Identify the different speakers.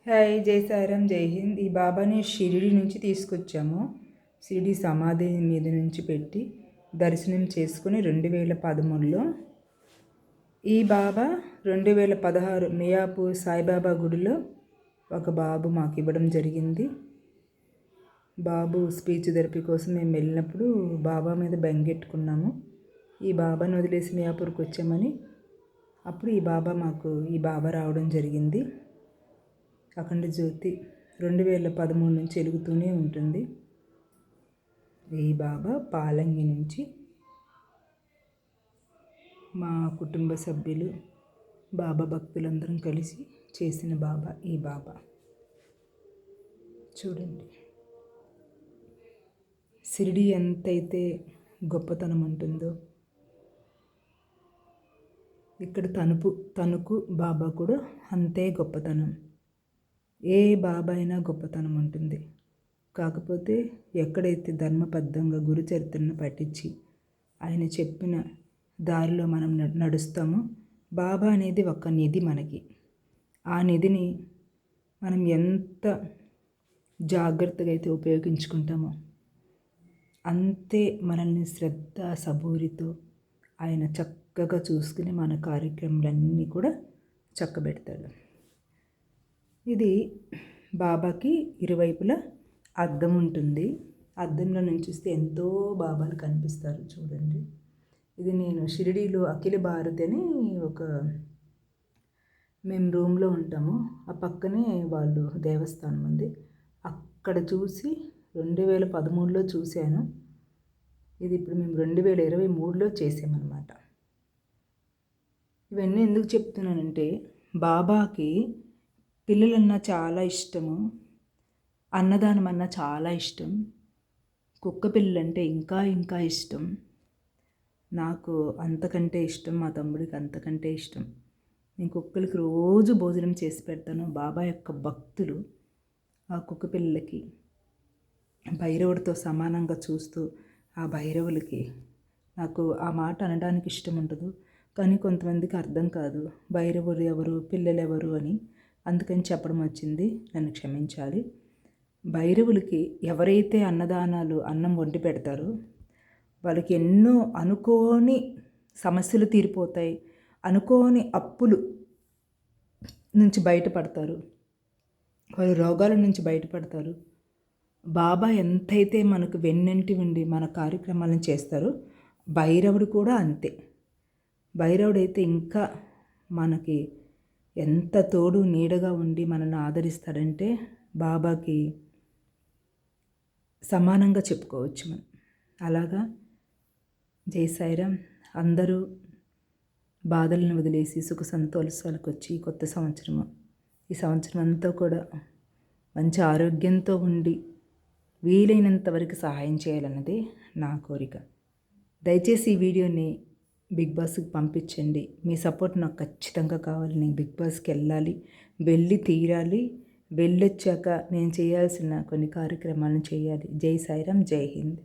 Speaker 1: Hi జై సాయిరామ్ జై హింద్. ఈ బాబాని షిరిడి నుంచి తీసుకొచ్చాము. షిరిడి సమాధి మీద నుంచి పెట్టి దర్శనం చేసుకుని 2013లో ఈ బాబా 2016 మియాపూర్ సాయిబాబా గుడిలో ఒక బాబు మాకు ఇవ్వడం జరిగింది. బాబు స్పీచ్ థెరపీ కోసం మేము వెళ్ళినప్పుడు బాబా మీద బెంగెట్టుకున్నాము. ఈ బాబాను వదిలేసి మియాపూర్కి వచ్చామని అప్పుడు ఈ బాబా రావడం జరిగింది. అఖండ జ్యోతి 2013 నుంచి వెలుగుతూనే ఉంటుంది. ఈ బాబా పాలంగి నుంచి మా కుటుంబ సభ్యులు బాబా భక్తులందరం కలిసి చేసిన బాబా ఈ బాబా. చూడండి, షిరిడి ఎంతైతే గొప్పతనం ఉంటుందో ఇక్కడ తణుకు బాబా కూడా అంతే గొప్పతనం. ఏ బాబా అయినా గొప్పతనం ఉంటుంది. కాకపోతే ఎక్కడైతే ధర్మబద్ధంగా గురు చరిత్రను పఠించి ఆయన చెప్పిన దారిలో మనం నడుస్తామో బాబా అనేది ఒక నిధి మనకి. ఆ నిధిని మనం ఎంత జాగ్రత్తగా అయితే ఉపయోగించుకుంటామో అంతే మనల్ని శ్రద్ధ సబూరితో ఆయన చక్కగా చూసుకుని మన కార్యక్రమాలన్నీ కూడా చక్కబెడతాడు. ఇది బాబాకి ఇరువైపులా అద్దం ఉంటుంది. అద్దంలో నుంచి చూస్తే ఎంతో బాబాలు కనిపిస్తారు. చూడండి, ఇది నేను షిరిడీలో అఖిల భారతి అని మేము రూమ్లో ఉంటాము. ఆ పక్కనే వాళ్ళు దేవస్థానం ఉంది. అక్కడ చూసి 2013లో చూశాను. ఇది ఇప్పుడు మేము 2023లో చేసామన్నమాట. ఇవన్నీ ఎందుకు చెప్తున్నానంటే బాబాకి పిల్లలన్నా చాలా ఇష్టము, అన్నదానం అన్నా చాలా ఇష్టం, కుక్క పిల్లలంటే ఇంకా ఇష్టం. నాకు అంతకంటే ఇష్టం, మా తమ్ముడికి అంతకంటే ఇష్టం. నేను కుక్కలకి రోజు భోజనం చేసి పెడతాను. బాబా యొక్క భక్తులు ఆ కుక్క పిల్లలకి భైరవుడితో సమానంగా చూస్తూ ఆ భైరవులకి నాకు ఆ మాట అనడానికి ఇష్టం ఉండదు. కానీ కొంతమందికి అర్థం కాదు భైరవుడు ఎవరు పిల్లలు ఎవరు అని. అందుకని చెప్పడం వచ్చింది, నన్ను క్షమించాలి. భైరవులకి ఎవరైతే అన్నం వండి పెడతారో వాళ్ళకి ఎన్నో అనుకోని సమస్యలు తీరిపోతాయి, అనుకోని అప్పులు నుంచి బయటపడతారు, వాళ్ళు రోగాల నుంచి బయటపడతారు. బాబా ఎంతైతే మనకు వెన్నంటి ఉండి మన కార్యక్రమాలను చేస్తారో భైరవుడు కూడా అంతే. భైరవుడైతే ఇంకా మనకి ఎంత తోడు నీడగా ఉండి మనల్ని ఆదరిస్తాడంటే బాబాకి సమానంగా చెప్పుకోవచ్చు మనం. అలాగా జై సాయిరామ్. అందరూ బాధలను వదిలేసి సుఖ సంతోషాలకు వచ్చి కొత్త సంవత్సరము ఈ సంవత్సరం అంతా కూడా మంచి ఆరోగ్యంతో ఉండి వీలైనంత వరకు సహాయం చేయాలన్నదే నా కోరిక. దయచేసి ఈ వీడియోని బిగ్ బాస్కి పంపించండి. మీ సపోర్ట్ నాకు ఖచ్చితంగా కావాలి. నేను బిగ్ బాస్కి వెళ్ళి తీరాలి. వెళ్ళొచ్చాక నేను చేయాల్సిన కొన్ని కార్యక్రమాలను చేయాలి. జై సాయిరామ్, జై హింద్.